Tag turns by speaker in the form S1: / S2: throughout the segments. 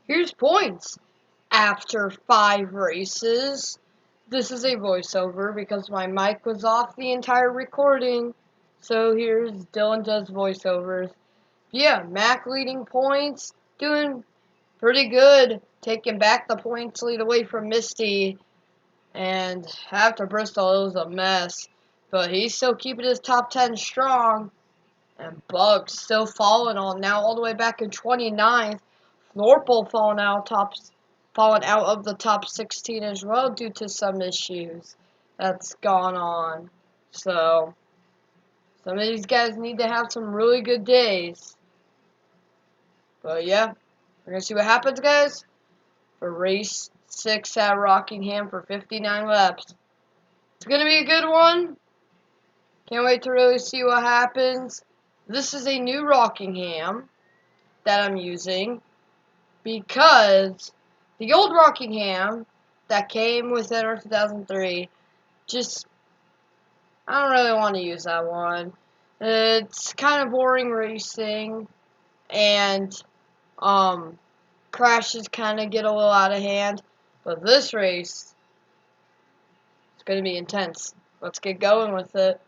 S1: Here's points. After 5 races, this is a voiceover because my mic was off the entire recording. So here's Dylan does voiceovers. Yeah, Mac leading points, doing pretty good, taking back the points lead away from Misty. And after Bristol, it was a mess. But he's still keeping his top 10 strong. And Bug's still falling on now all the way back in 29th. Norpal falling out of the top 16 as well due to some issues that's gone on. So some of these guys need to have some really good days. But yeah, we're gonna see what happens, guys, for race 6 at Rockingham for 59 laps. It's gonna be a good one. Can't wait to really see what happens. This is a new Rockingham that I'm using because the old Rockingham that came with NR2003, just, I don't really want to use that one. It's kind of boring racing, and crashes kind of get a little out of hand. But this race, it's going to be intense. Let's get going with it.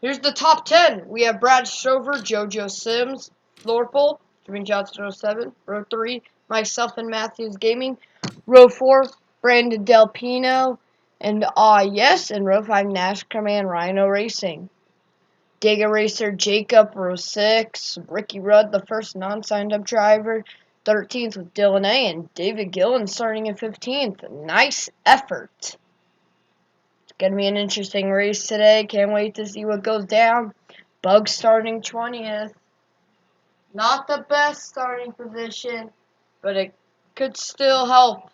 S1: Here's the top 10. We have Brad Stover, JoJo Sims, Florpel, Jimmy Johnson 07, row 3, myself and Matthews Gaming, row 4, Brandon Del Pino, and yes, in row 5, Nash Command Rhino Racing. Giga Racer Jacob, row 6, Ricky Rudd, the first non-signed up driver, 13th with Dylan A, and David Gillen starting in 15th. Nice effort. Gonna be an interesting race today. Can't wait to see what goes down. Bug starting 20th. Not the best starting position, but it could still help.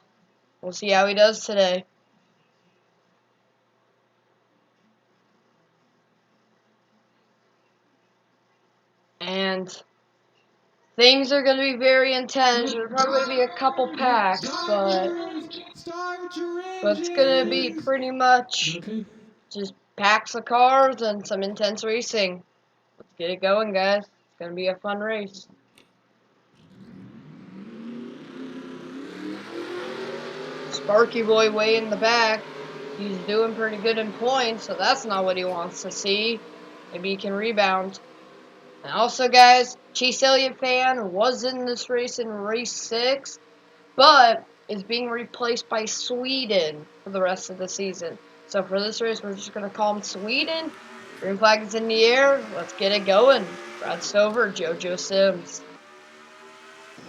S1: We'll see how he does today. And things are going to be very intense. There's probably going to be a couple packs, but it's going to be pretty much just packs of cars and some intense racing. Let's get it going, guys. It's going to be a fun race. Sparky Boy way in the back. He's doing pretty good in points, so that's not what he wants to see. Maybe he can rebound. And also, guys, Chase Elliott fan was in this race in race 6, but is being replaced by Sweden for the rest of the season. So for this race, we're just going to call him Sweden. Green flag is in the air. Let's get it going. Brad Stover, JoJo Sims.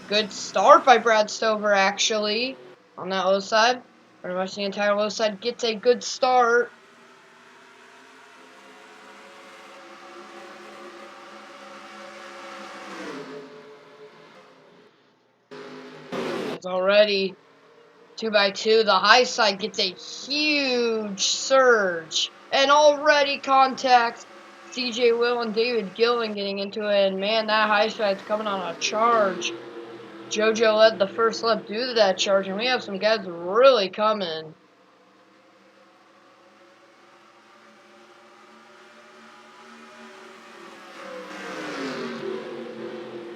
S1: Good start by Brad Stover, actually, on that low side. Pretty much the entire low side gets a good start. It's already 2x2. The high side gets a huge surge. And already contact CJ Will and David Gillen getting into it. And man, that high side's coming on a charge. JoJo led the first lap due to that charge, and we have some guys really coming.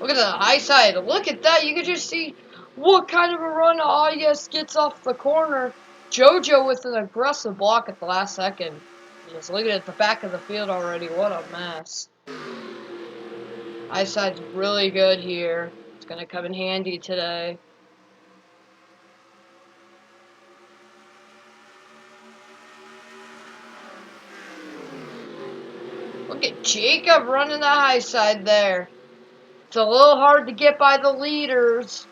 S1: Look at the high side. Look at that. You can just see what kind of a run yes gets off the corner. JoJo with an aggressive block at the last second. Just looking at the back of the field already. What a mess. High side's really good here. It's going to come in handy today. Look at Jacob running the high side there. It's a little hard to get by the leaders,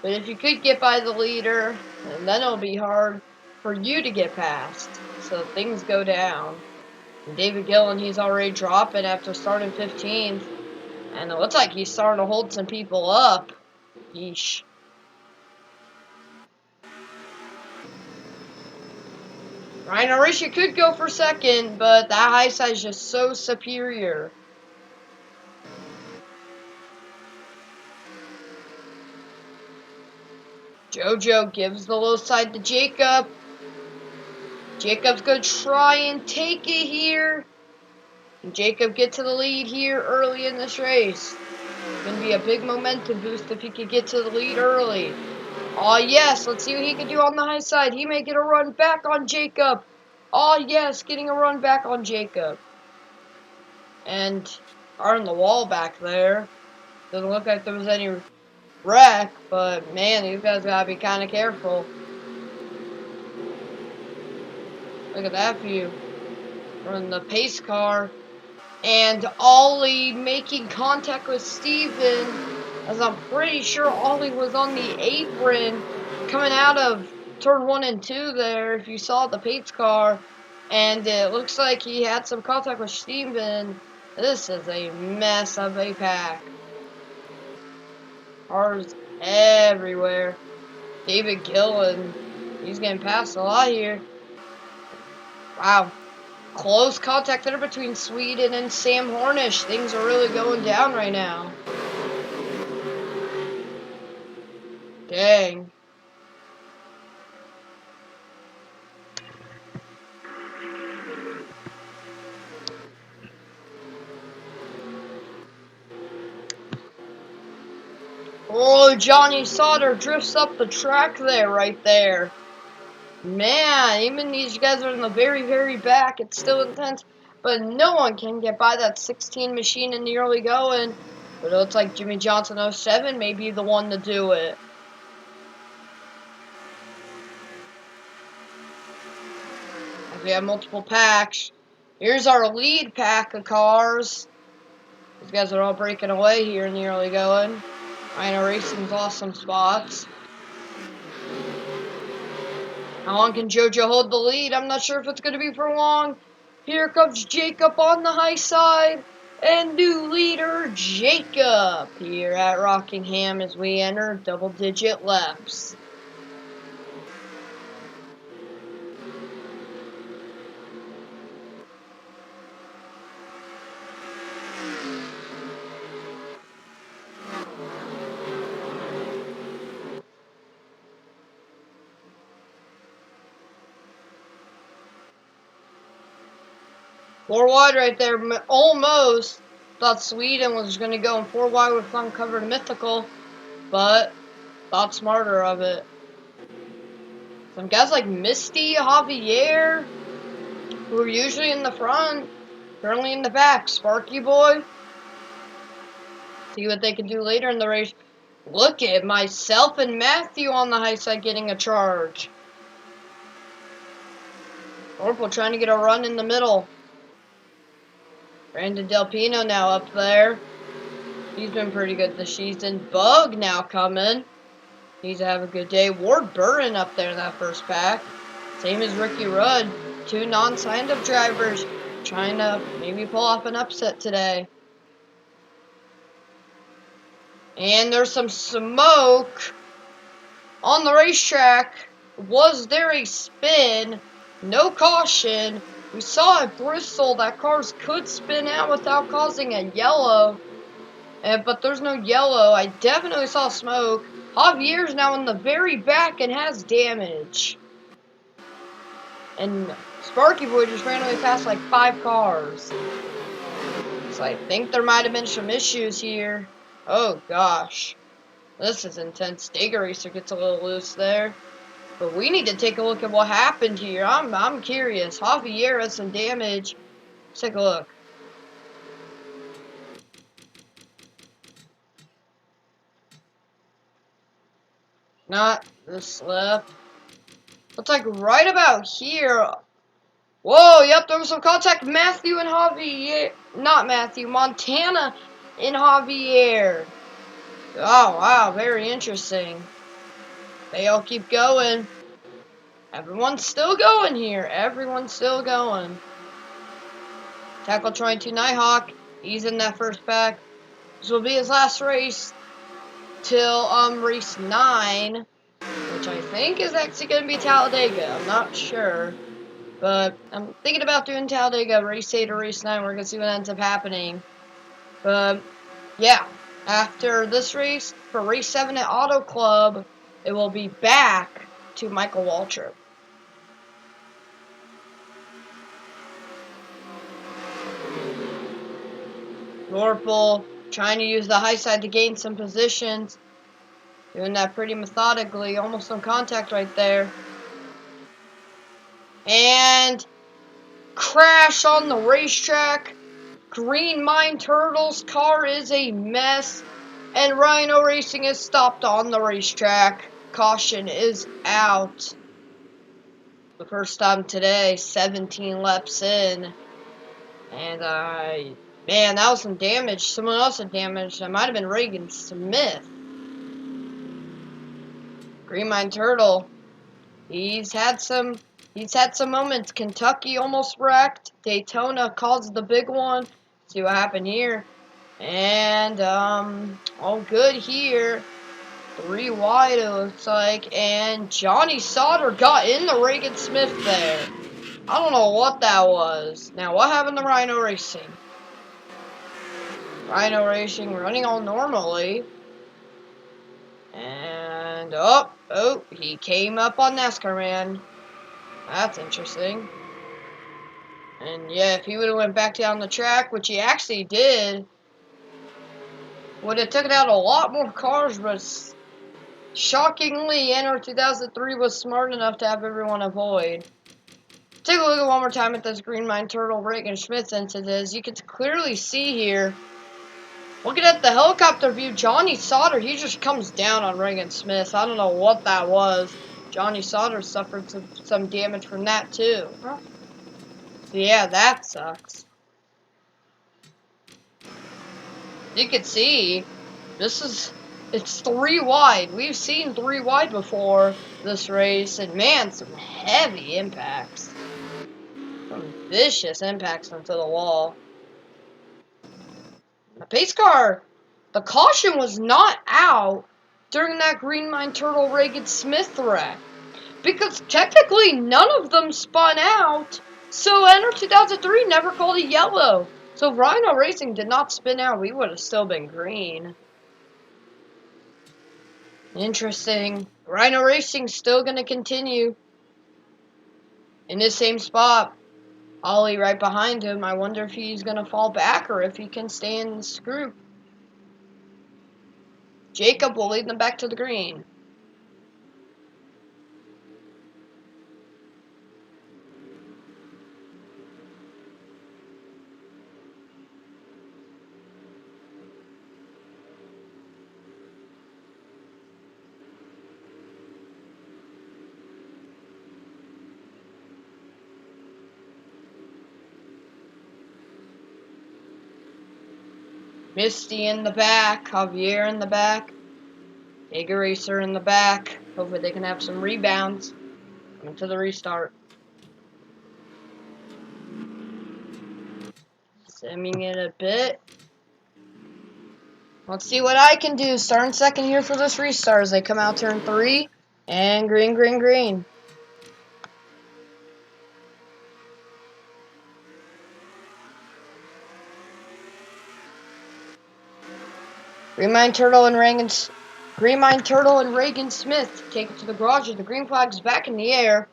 S1: but if you could get by the leader, then it'll be hard for you to get past. So things go down. And David Gillen, he's already dropping after starting 15th, and it looks like he's starting to hold some people up. Yeesh. Ryan Arisha could go for second, but that high side is just so superior. JoJo gives the low side to Jacob. Jacob's going to try and take it here. And Jacob gets to the lead here early in this race. Gonna be a big momentum boost if he could get to the lead early. Oh yes, let's see what he can do on the high side. He may get a run back on Jacob. Oh yes, getting a run back on Jacob. And on the wall back there. Doesn't look like there was any wreck, but man, these guys gotta be kind of careful. Look at that view. Running the pace car. And Ollie making contact with Steven, as I'm pretty sure Ollie was on the apron coming out of turn 1 and 2 there, if you saw the pace car. And it looks like he had some contact with Steven. This is a mess of a pack. Cars everywhere. David Gillen, he's getting passed a lot here. Wow. Close contact there between Sweden and Sam Hornish. Things are really going down right now. Dang. Oh, Johnny Sauter drifts up the track there, right there. Man, even these guys are in the very, very back. It's still intense. But no one can get by that 16 machine in the early going. But it looks like Jimmy Johnson 07 may be the one to do it. As we have multiple packs. Here's our lead pack of cars. These guys are all breaking away here in the early going. Rhino Racing's lost some spots. How long can JoJo hold the lead? I'm not sure if it's going to be for long. Here comes Jacob on the high side. And new leader, Jacob, here at Rockingham as we enter double-digit laps. Four wide right there, almost. Thought Sweden was going to go in four wide with uncovered mythical, but thought smarter of it. Some guys like Misty, Javier, who are usually in the front, currently in the back. Sparky Boy. See what they can do later in the race. Look at myself and Matthew on the high side getting a charge. Orpel trying to get a run in the middle. Brandon Del Pino now up there. He's been pretty good this season. Bug now coming. Needs to have a good day. Ward Burren up there in that first pack. Same as Ricky Rudd. Two non-signed up drivers trying to maybe pull off an upset today. And there's some smoke on the racetrack. Was there a spin? No caution. We saw at Bristol that cars could spin out without causing a yellow. But there's no yellow. I definitely saw smoke. Javier's now in the very back and has damage. And Sparky Boy just randomly passed like 5 cars. So I think there might have been some issues here. Oh gosh. This is intense. Stega Racer gets a little loose there. But we need to take a look at what happened here. I'm curious. Javier has some damage. Let's take a look. Not the slip. Looks like right about here. Whoa, yep, there was some contact. Matthew and Javier. Not Matthew, Montana and Javier. Oh, wow, very interesting. They all keep going. Everyone's still going here. Everyone's still going. Tackle 22 Nighthawk. He's in that first pack. This will be his last race till race 9, which I think is actually going to be Talladega. I'm not sure. But I'm thinking about doing Talladega race 8 or race 9. We're going to see what ends up happening. But yeah, after this race, for race 7 at Auto Club, it will be back to Michael Waltrip. Norpel trying to use the high side to gain some positions. Doing that pretty methodically, almost on contact right there. And crash on the racetrack. Green Mine Turtle's car is a mess. And Rhino Racing is stopped on the racetrack. Caution is out. The first time today, 17 laps in. And man, that was some damage. Someone else had damage. That might have been Reagan Smith. Green Mine Turtle. He's had some moments. Kentucky almost wrecked. Daytona caused the big one. See what happened here. And all good here. 3 wide it looks like. And Johnny Sauter got in the Reagan Smith there. I don't know what that was. Now what happened to Rhino Racing? Rhino Racing running all normally. And oh, he came up on NASCAR man. That's interesting. And yeah, if he would have went back down the track, which he actually did, would have taken out a lot more cars, but shockingly, NR2003 was smart enough to have everyone avoid. Take a look at one more time at this Green Mine Turtle Reagan Schmitz incident. As you can clearly see here, looking at the helicopter view, Johnny Sauter, he just comes down on Reagan Smith. I don't know what that was. Johnny Sauter suffered some damage from that too. Huh? So yeah, that sucks. You can see, it's 3 wide. We've seen 3 wide before this race, and man, some heavy impacts. Some vicious impacts into the wall. The pace car, the caution was not out during that Green Mine Turtle Reagan Smith wreck, because technically none of them spun out, so NR2003 never called a yellow. So if Rhino Racing did not spin out, we would have still been green. Interesting. Rhino Racing still going to continue in the same spot. Ollie right behind him. I wonder if he's going to fall back or if he can stay in this group. Jacob will lead them back to the green. Misty in the back, Javier in the back, Jaeger Racer in the back. Hopefully they can have some rebounds coming to the restart. Simming it a bit. Let's see what I can do. Starting second here for this restart as they come out turn 3. And green, green, green. Green Mine Turtle and Reagan Smith take it to the garage with the green flags back in the air.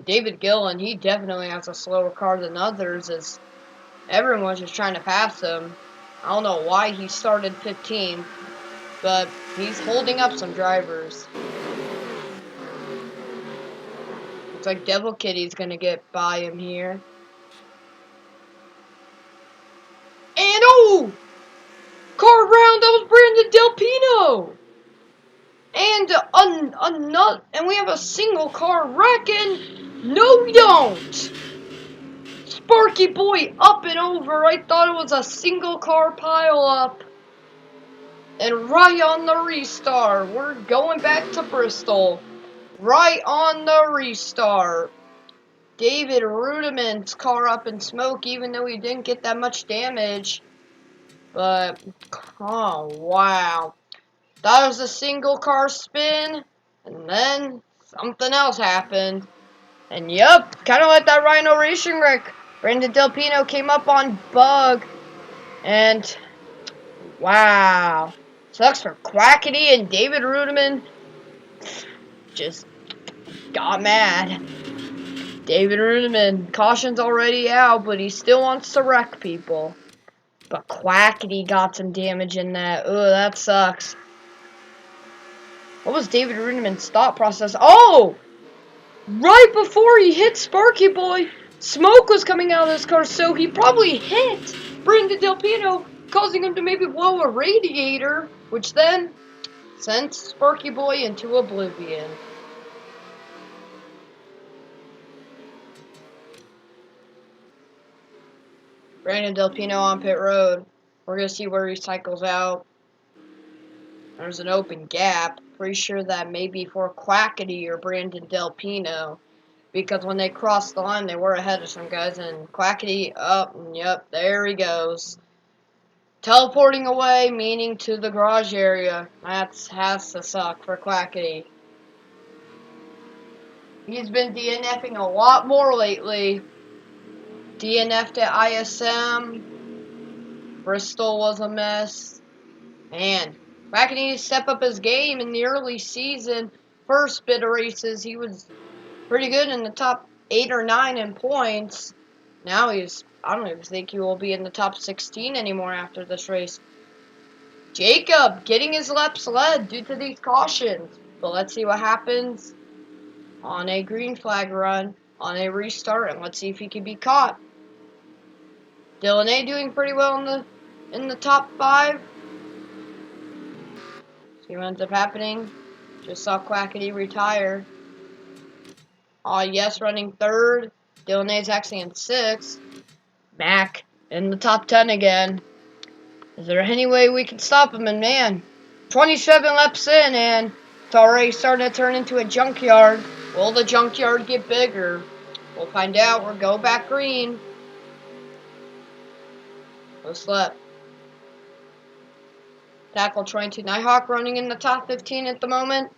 S1: David Gillen, he definitely has a slower car than others, as everyone's just trying to pass him. I don't know why he started 15th, but he's holding up some drivers. Looks like Devil Kitty's gonna get by him here. And oh! Car round, that was Brandon Del Pino! And we have a single car wreck, and no we don't! Sparky Boy up and over. I thought it was a single car pile up. And right on the restart. We're going back to Bristol. Right on the restart. David Rudiman's car up in smoke, even though he didn't get that much damage. But, oh, wow. That was a single car spin, and then something else happened. And yep, kind of like that Rhino Racing wreck. Brandon Del Pino came up on Bug, and wow. Sucks for Quackity, and David Rudiman just got mad. David Rudiman, caution's already out, but he still wants to wreck people. But Quackity got some damage in that. Ugh, that sucks. What was David Rudiman's thought process? Oh! Right before he hit Sparky Boy, smoke was coming out of his car, so he probably hit Brandon Delpino, causing him to maybe blow a radiator, which then sent Sparky Boy into oblivion. Brandon Delpino on pit road. We're going to see where he cycles out. There's an open gap. Pretty sure that may be for Quackity or Brandon Delpino. Because when they crossed the line, they were ahead of some guys. And Quackity, yep, there he goes. Teleporting away, meaning to the garage area. That has to suck for Quackity. He's been DNFing a lot more lately. DNF'd at ISM. Bristol was a mess. Man, Quackity needs to step up his game in the early season. First bit of races, he was pretty good in the top 8 or 9 in points. Now I don't even think he will be in the top 16 anymore after this race. Jacob getting his laps led due to these cautions. But let's see what happens on a green flag run, on a restart, and let's see if he can be caught. Dylan A doing pretty well in the top 5. See what ends up happening. Just saw Quackity retire. Aw, yes, running 3rd. Dylan A's actually in 6th. Mac in the top 10 again. Is there any way we can stop him? And man, 27 laps in, and it's already starting to turn into a junkyard. Will the junkyard get bigger? We'll find out. We'll go back green. First lap. Tackle 22 Nighthawk running in the top 15 at the moment.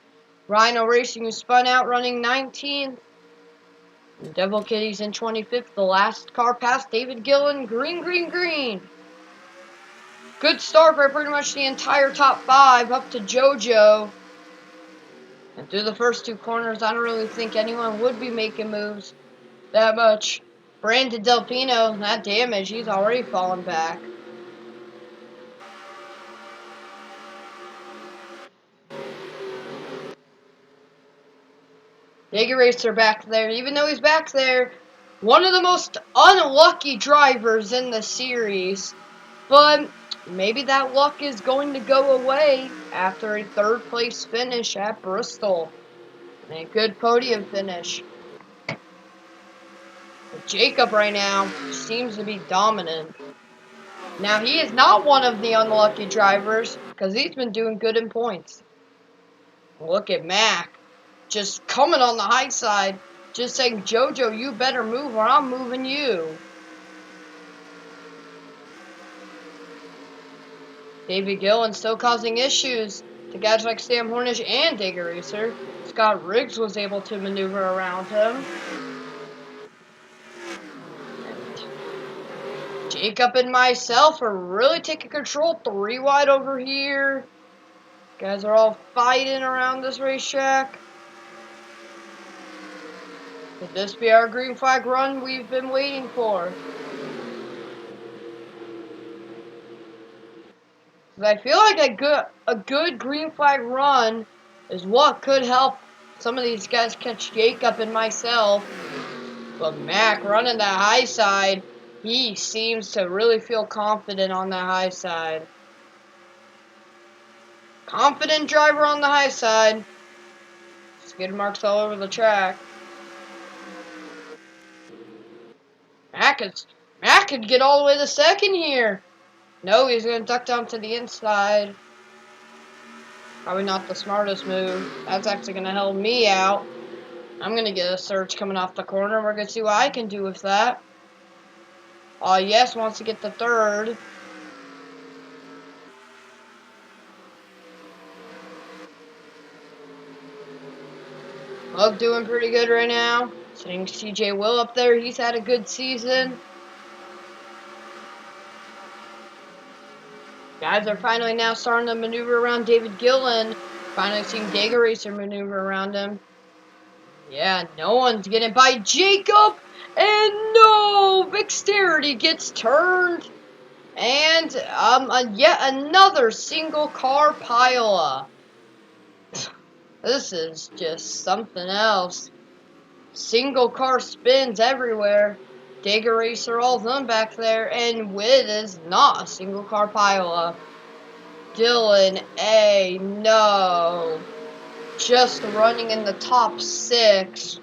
S1: Rhino Racing, who spun out, running 19th. And Devil Kitty's in 25th. The last car past David Gillen. Green, green, green. Good start for pretty much the entire top 5 up to JoJo. And through the first 2 corners, I don't really think anyone would be making moves that much. Brandon Delpino, that damage, he's already fallen back. Digger Racer back there. Even though he's back there, one of the most unlucky drivers in the series. But maybe that luck is going to go away after a 3rd place finish at Bristol. And a good podium finish. But Jacob right now seems to be dominant. Now he is not one of the unlucky drivers because he's been doing good in points. Look at Mac. Just coming on the high side. Just saying, JoJo, you better move or I'm moving you. David Gillen still causing issues to guys like Sam Hornish and Digger Racer. Scott Riggs was able to maneuver around him. And Jacob and myself are really taking control. 3 wide over here. Guys are all fighting around this racetrack. Could this be our green flag run we've been waiting for? I feel like a good green flag run is what could help some of these guys catch Jacob and myself. But Mac running that high side, he seems to really feel confident on that high side. Confident driver on the high side. Skid marks all over the track. Mac could get all the way to 2nd here. No, he's going to duck down to the inside. Probably not the smartest move. That's actually going to help me out. I'm going to get a surge coming off the corner. We're going to see what I can do with that. Yes, wants to get the 3rd. Love doing pretty good right now. Seeing CJ Will up there. He's had a good season. Guys are finally now starting to maneuver around David Gillen. Finally seeing Digger Racer maneuver around him. Yeah, no one's getting by Jacob. And no! Dexterity gets turned. And yet another single car pileup. This is just something else. Single car spins everywhere. Digger Racer, all of them back there, and Wit is not a single car pileup. Dylan A, no. Just running in the top 6.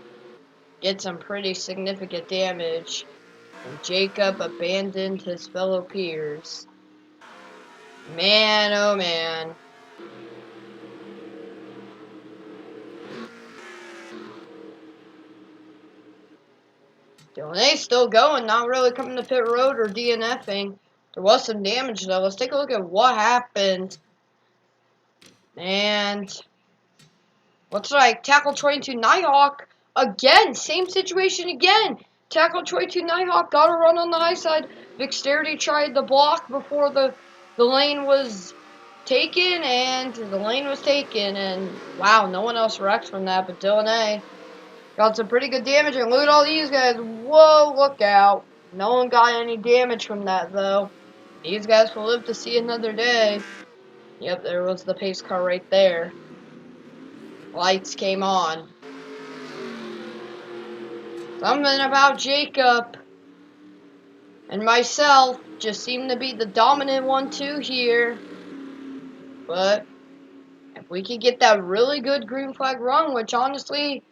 S1: Did some pretty significant damage. And Jacob abandoned his fellow peers. Man, oh man. Dylan A still going, not really coming to pit road or DNFing. There was some damage though. Let's take a look at what happened. And looks like tackle 22 Nighthawk again. Same situation again. Tackle 22 Nighthawk got a run on the high side. Dexterity tried the block before the lane was taken, and the lane was taken. And wow, no one else wrecked from that, but Dylan A got some pretty good damage. And look at all these guys. Whoa, look out. No one got any damage from that though. These guys will live to see another day. Yep, there was the pace car right there. Lights came on. Something about Jacob and myself just seem to be the dominant one too here. But if we could get that really good green flag run, which honestly,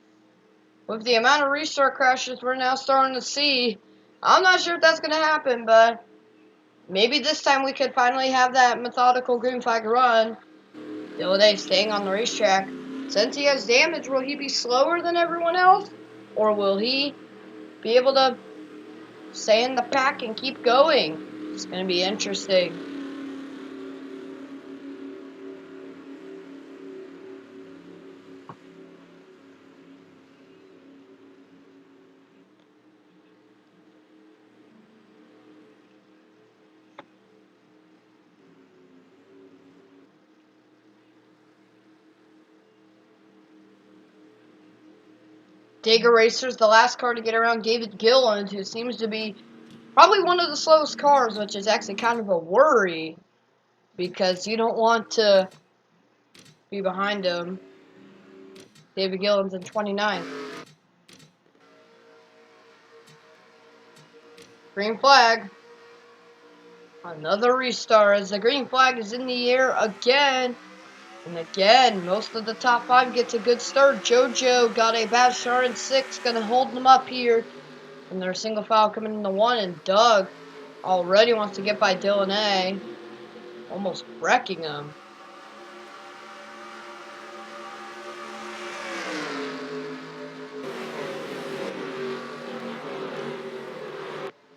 S1: with the amount of restart crashes we're now starting to see, I'm not sure if that's going to happen, but maybe this time we could finally have that methodical green flag run. Dylan staying on the racetrack. Since he has damage, will he be slower than everyone else? Or will he be able to stay in the pack and keep going? It's going to be interesting. Digger Racer's the last car to get around David Gilland, who seems to be probably one of the slowest cars, which is actually kind of a worry because you don't want to be behind him. David Gilland's in 29th. Green flag. Another restart as the green flag is in the air again. And again, most of the top 5 gets a good start. JoJo got a bad start in 6, gonna hold them up here. And they're single file coming into 1, and Doug already wants to get by Dylan A. Almost wrecking him.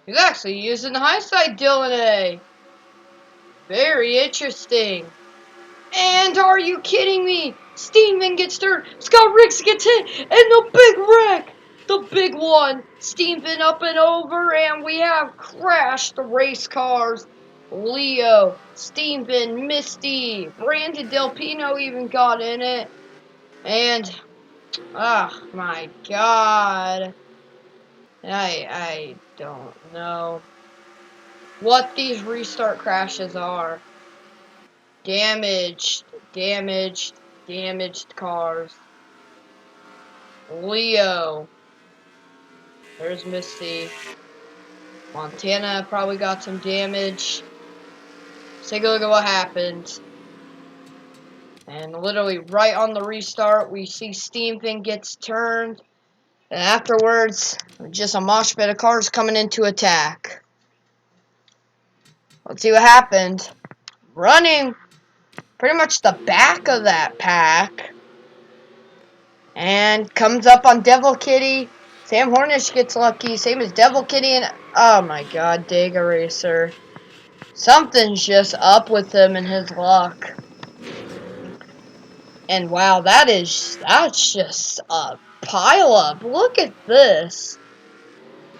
S1: He's actually using the high side, Dylan A. Very interesting. And are you kidding me? Steamman gets hurt. Scott Riggs gets hit. And the big wreck. The big one. Steamman up and over. And we have crashed the race cars. Leo, Steamman, Misty, Brandon Del Pino even got in it. And, oh my god. I don't know what these restart crashes are. Damaged cars. Leo. There's Misty. Montana probably got some damage. Let's take a look at what happened. And literally right on the restart, we see Steamfin gets turned. And afterwards, just a mosh pit of cars coming into attack. Let's see what happened. Running pretty much the back of that pack. And comes up on Devil Kitty. Sam Hornish gets lucky. Same as Devil Kitty and... Oh my god, Digger Racer. Something's just up with him and his luck. And wow, that's just a pile up. Look at this.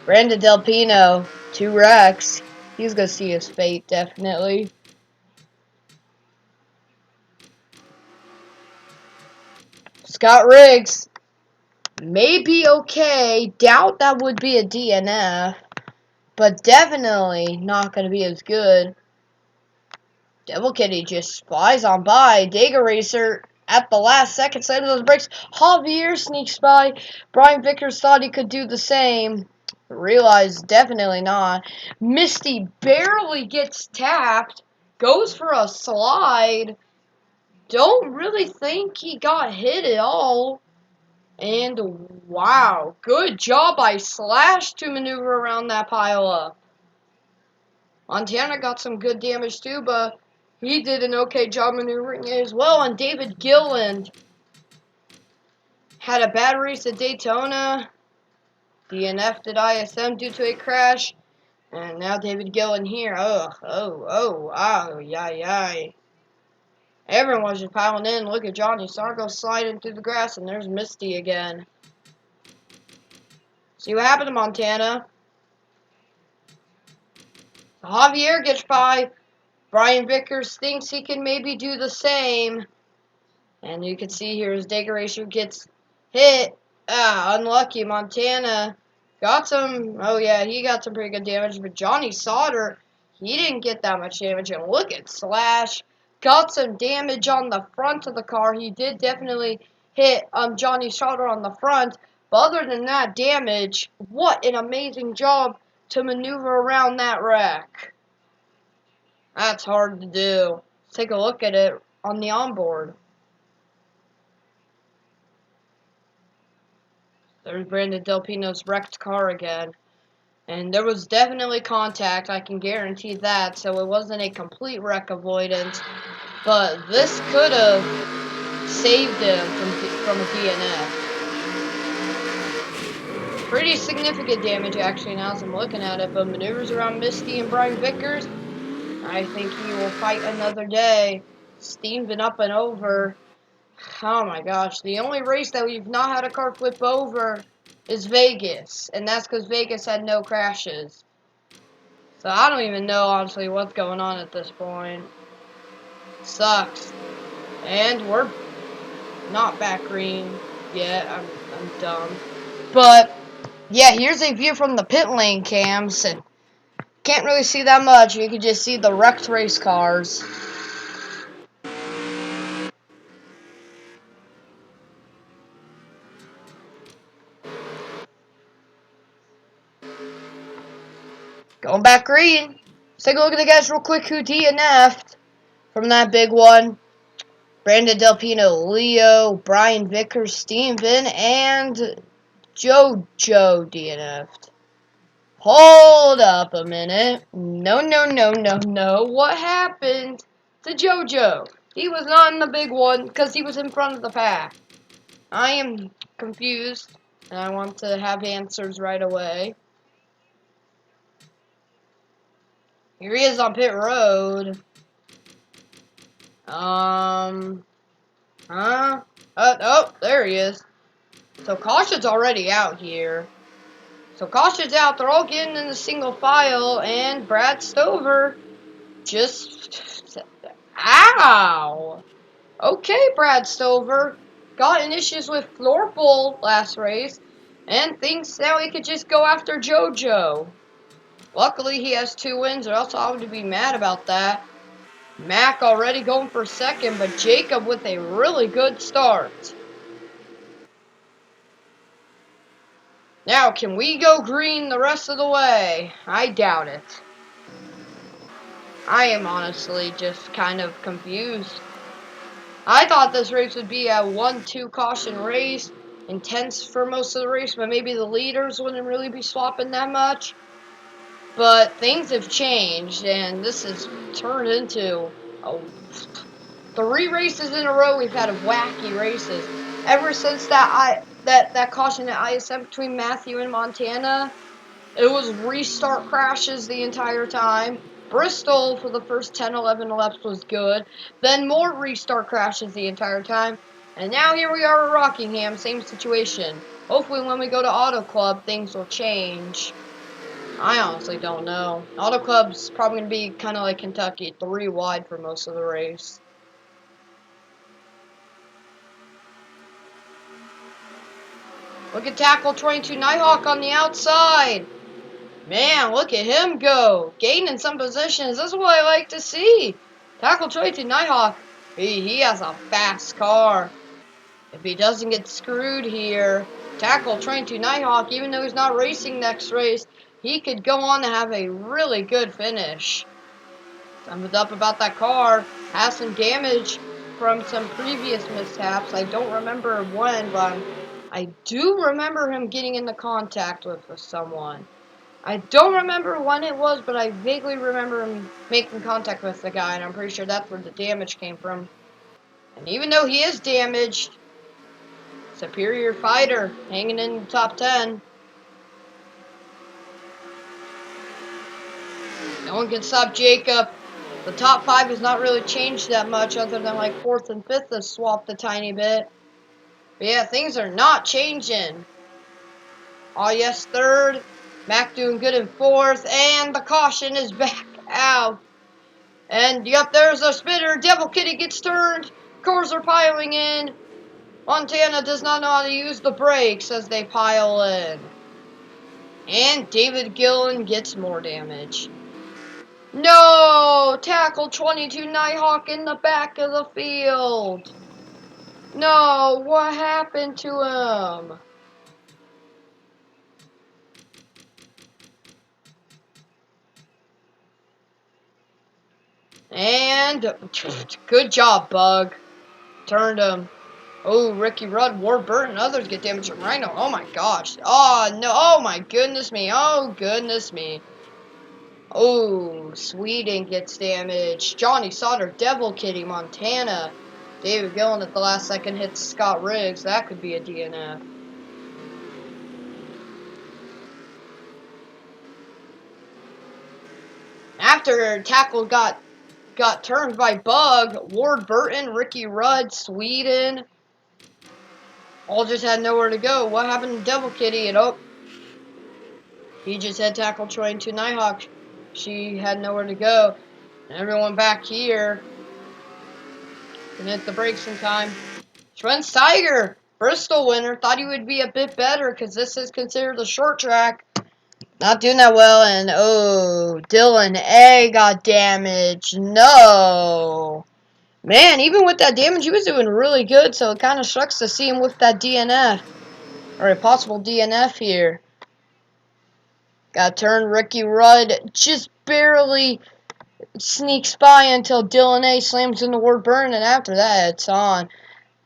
S1: Brandon Del Pino, 2 wrecks. He's gonna see his fate, definitely. Scott Riggs may be okay. Doubt that would be a DNF. but definitely not going to be as good. Devil Kitty just flies on by. Dega Racer at the last second, side of those brakes. Javier sneaks by. Brian Vickers thought he could do the same. Realized definitely not. Misty barely gets tapped. Goes for a slide. Don't really think he got hit at all. And wow, good job by Slash to maneuver around that pile-up. Montana got some good damage too, but he did an okay job maneuvering it as well. And David Gilland had a bad race at Daytona. DNF'd at ISM due to a crash. And now David Gilland here. Yay. Everyone's just piling in. Look at Johnny Sargo sliding through the grass, and there's Misty again. See what happened to Montana? Javier gets by. Brian Vickers thinks he can maybe do the same. And you can see here as Decoration gets hit. Unlucky. Montana got some. Oh, yeah, he got some pretty good damage. But Johnny Sauter, he didn't get that much damage. And look at Slash. Got some damage on the front of the car. He did definitely hit Johnny Sauter on the front. But other than that damage, what an amazing job to maneuver around that wreck. That's hard to do. Let's take a look at it on the onboard. There's Brandon Delpino's wrecked car again. And there was definitely contact, I can guarantee that, so it wasn't a complete wreck avoidance. But this could have saved him from a DNF. Pretty significant damage, actually, now as I'm looking at it. But maneuvers around Misty and Brian Vickers, I think he will fight another day. Steam's been up and over. Oh my gosh, the only race that we've not had a car flip over is Vegas, and that's because Vegas had no crashes. So I don't even know, honestly, what's going on at this point. Sucks. And we're not back green yet. I'm dumb. But, yeah, here's a view from the pit lane cams, and can't really see that much. You can just see the wrecked race cars. Going back green. Let's take a look at the guys real quick who DNF'd from that big one. Brandon Delpino, Leo, Brian Vickers, Steven, and JoJo DNF'd. Hold up a minute. No. What happened to JoJo? He was not in the big one because he was in front of the pack. I am confused, and I want to have answers right away. Here he is on pit road. Oh, there he is. So Caution's already out here. So Caution's out. They're all getting in the single file, and Brad Stover just... Ow! Okay, Brad Stover. Got in issues with Florpole last race, and thinks now he could just go after JoJo. Luckily, he has 2 wins, or else I would be mad about that. Mac already going for second, but Jacob with a really good start. Now, can we go green the rest of the way? I doubt it. I am honestly just kind of confused. I thought this race would be a 1-2 caution race, intense for most of the race, but maybe the leaders wouldn't really be swapping that much. But things have changed, and this has turned into 3 races in a row. We've had wacky races ever since that caution at ISM between Matthew and Montana. It was restart crashes the entire time. Bristol for the first 10-11 laps was good. Then more restart crashes the entire time. And now here we are at Rockingham, same situation. Hopefully when we go to Auto Club, things will change. I honestly don't know. Auto Club's probably going to be kind of like Kentucky, 3 wide for most of the race. Look at Tackle 22 Nighthawk on the outside. Man, look at him go. Gaining some positions. This is what I like to see. Tackle Troy to Nighthawk. He has a fast car. If he doesn't get screwed here, tackle Train to Nighthawk, even though he's not racing next race, he could go on to have a really good finish. Summed up about that car, has some damage from some previous mishaps. I don't remember when, but I do remember him getting into contact with someone. I don't remember when it was, but I vaguely remember him making contact with the guy, and I'm pretty sure that's where the damage came from. And even though he is damaged, superior fighter, hanging in the top 10. No one can stop Jacob. The top 5 has not really changed that much, other than like 4th and 5th has swapped a tiny bit. But yeah, things are not changing. Oh yes, 3rd. Mac doing good in 4th, and the caution is back out. And yep, there's a spinner. Devil Kitty gets turned. Cars are piling in. Montana does not know how to use the brakes as they pile in. And David Gillen gets more damage. No! Tackle 22 Nighthawk in the back of the field. No, what happened to him? And good job, Bug. Turned him. Oh, Ricky Rudd, Ward Burton, others get damaged from Rhino. Oh my gosh. Oh no. Oh my goodness me. Oh goodness me. Oh, Sweden gets damaged. Johnny Sauter, Devil Kitty, Montana. David Gillen at the last second hits Scott Riggs. That could be a DNF. After tackle got turned by Bug, Ward Burton, Ricky Rudd, Sweden, all just had nowhere to go. What happened to Devil Kitty? And oh, he just had tackle Troy into Nighthawk. She had nowhere to go. And everyone back here can hit the brakes in time. Schwentz Tiger, Bristol winner, thought he would be a bit better because this is considered a short track. Not doing that well, and oh, Dylan A got damaged. No. Man, even with that damage, he was doing really good, so it kind of sucks to see him with that DNF. Or a possible DNF here. Got turned. Ricky Rudd just barely sneaks by until Dylan A slams into Ward Burn, and after that, it's on.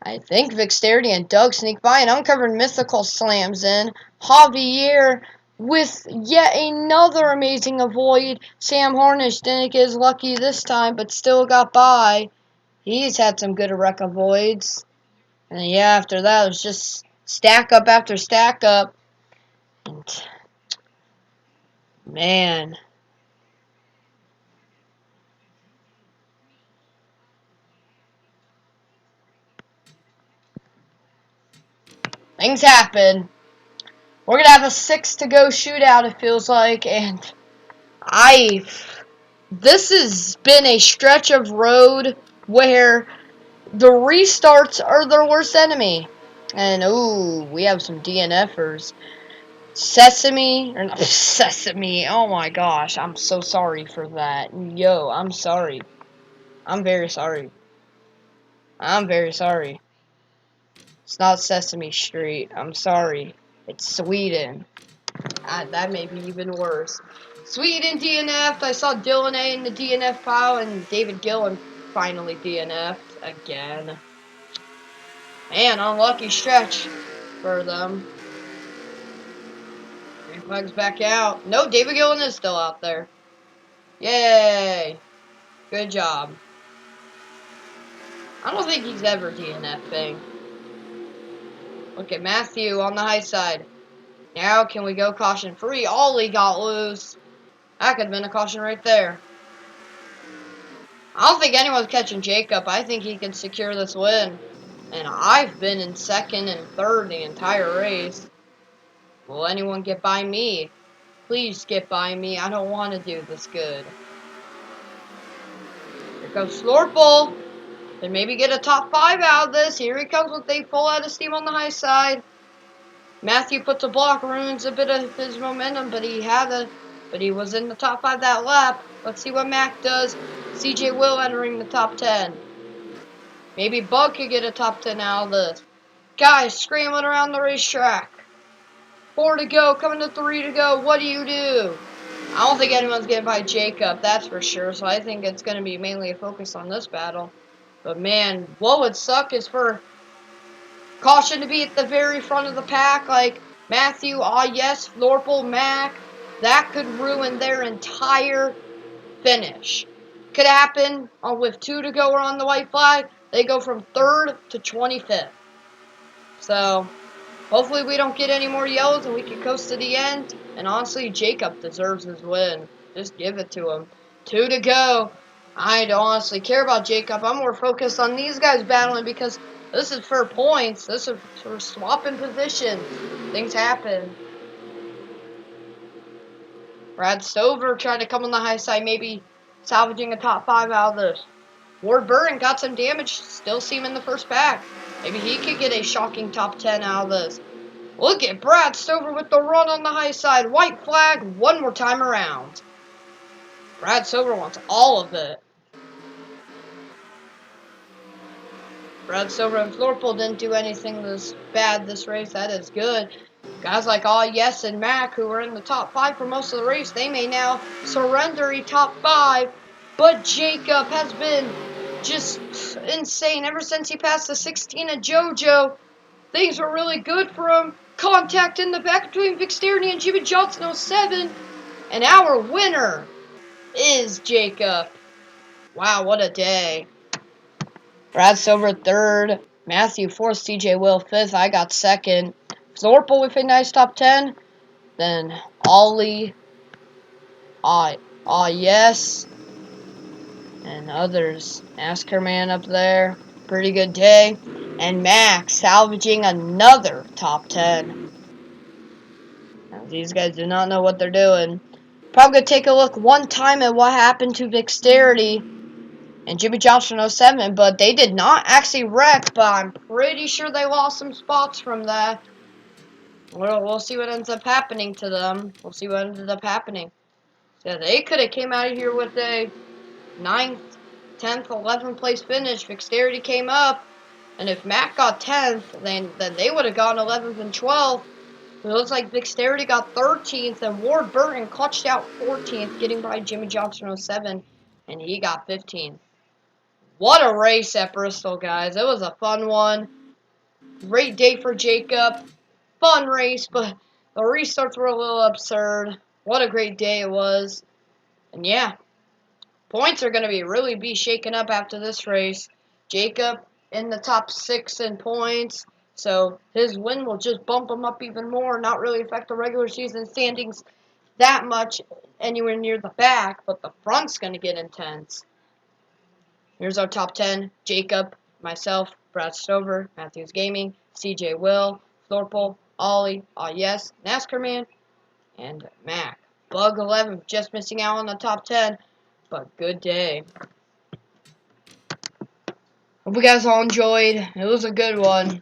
S1: I think Vixterity and Doug sneak by, and Uncovered Mythical slams in. Javier with yet another amazing avoid. Sam Hornish didn't get as lucky this time, but still got by. He's had some good wreck avoids. And yeah, after that, it was just stack up after stack up. And man. Things happen. We're going to have a 6 to go shootout, it feels like. And this has been a stretch of road where the restarts are their worst enemy. And, ooh, we have some DNFers. Sesame, or not Sesame, oh my gosh, I'm so sorry for that. Yo, I'm sorry. I'm very sorry. I'm very sorry. It's not Sesame Street. I'm sorry. It's Sweden. That may be even worse. Sweden DNF'd. I saw Dylan A in the DNF pile, and David Gillen finally DNF'd again. Man, unlucky stretch for them. Green flag's back out. No, David Gillen is still out there. Yay! Good job. I don't think he's ever DNFing. Look at Matthew on the high side. Now can we go caution free? Ollie got loose. That could have been a caution right there. I don't think anyone's catching Jacob. I think he can secure this win. And I've been in 2nd and 3rd the entire race. Will anyone get by me? Please get by me. I don't want to do this good. Here comes Slorple. Then maybe get a top 5 out of this. Here he comes with a full out of steam on the high side. Matthew puts a block, ruins a bit of his momentum, but he had but he was in the top 5 that lap. Let's see what Mac does. CJ Will entering the top 10. Maybe Bug could get a top 10 out of this. Guys scrambling around the racetrack. 4 to go, coming to 3 to go. What do you do? I don't think anyone's getting by Jacob, that's for sure. So I think it's going to be mainly a focus on this battle. But man, what would suck is for caution to be at the very front of the pack, like Matthew, yes, Florple, Mac. That could ruin their entire finish. Could happen with 2 to go or on the white flag. They go from 3rd to 25th. So hopefully we don't get any more yellows and we can coast to the end. And honestly, Jacob deserves his win. Just give it to him. 2 to go. I don't honestly care about Jacob. I'm more focused on these guys battling because this is for points. This is for swapping positions. Things happen. Brad Stover trying to come on the high side, maybe salvaging a top 5 out of this. Ward Burton got some damage. Still see him in the first pack. Maybe he could get a shocking top 10 out of this. Look at Brad Stover with the run on the high side. White flag one more time around. Brad Stover wants all of it. Brad Stover and Florple didn't do anything this bad this race. That is good. Guys like yes and Mac, who were in the top 5 for most of the race, they may now surrender a top 5. But Jacob has been just insane ever since he passed the 16 of JoJo. Things were really good for him. Contact in the back between Vixterity and Jimmy Johnson 07. And our winner is Jacob. Wow, what a day. Brad Silver 3rd. Matthew 4th. CJ Will 5th. I got 2nd. Zorpel with a nice top 10. Then Ollie. Yes. And others. NASCAR man up there. Pretty good day. And Max salvaging another top 10. Now, these guys do not know what they're doing. Probably going to take a look one time at what happened to Vixterity and Jimmy Johnson 07, but they did not actually wreck, but I'm pretty sure they lost some spots from that. We'll see what ends up happening to them. We'll see what ended up happening. So they could have came out of here with a 9th, 10th, 11th place finish. Vixterity came up, and if Mac got 10th, then they would have gone 11th and 12th. It looks like Vixterity got 13th, and Ward Burton clutched out 14th, getting by Jimmy Johnson 07, and he got 15th. What a race at Bristol, guys. It was a fun one. Great day for Jacob. Fun race, but the restarts were a little absurd. What a great day it was. And yeah, points are going to really be shaken up after this race. Jacob in the top 6 in points. So his win will just bump him up even more. Not really affect the regular season standings that much anywhere near the back. But the front's going to get intense. Here's our top 10. Jacob, myself, Brad Stover, Matthews Gaming, CJ Will, Thorple, Ollie, yes, NASCAR Man, and Mac. Bug 11 just missing out on the top 10. But good day. Hope you guys all enjoyed. It was a good one.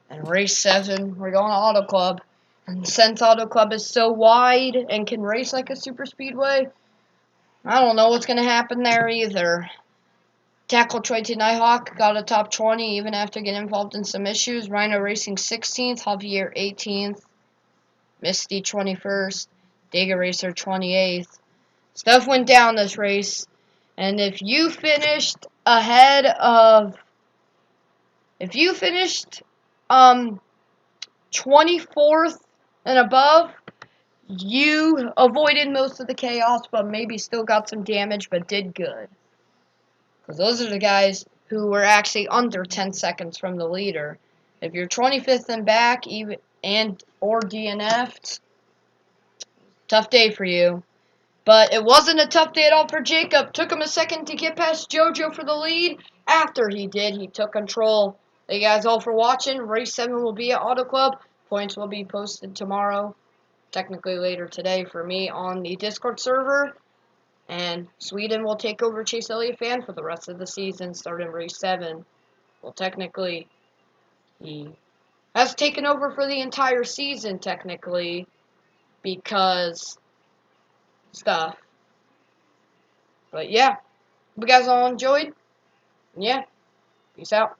S1: And race 7, we're going to Auto Club. And since Auto Club is so wide and can race like a super speedway, I don't know what's going to happen there either. Tackle Troy Nighthawk got a top 20 even after getting involved in some issues. Rhino Racing 16th, Javier 18th, Misty 21st, Dega Racer 28th. Stuff went down this race. And if you finished 24th and above, you avoided most of the chaos, but maybe still got some damage, but did good. Because those are the guys who were actually under 10 seconds from the leader. If you're 25th and back, or DNF'd, tough day for you. But it wasn't a tough day at all for Jacob. Took him a second to get past JoJo for the lead. After he did, he took control. Thank you guys all for watching. Race 7 will be at Auto Club. Points will be posted tomorrow, technically later today for me on the Discord server. And Sweden will take over Chase Elliott Fan for the rest of the season, starting race 7. Well, technically, he has taken over for the entire season, technically, because stuff. But yeah, hope you guys all enjoyed. Yeah, peace out.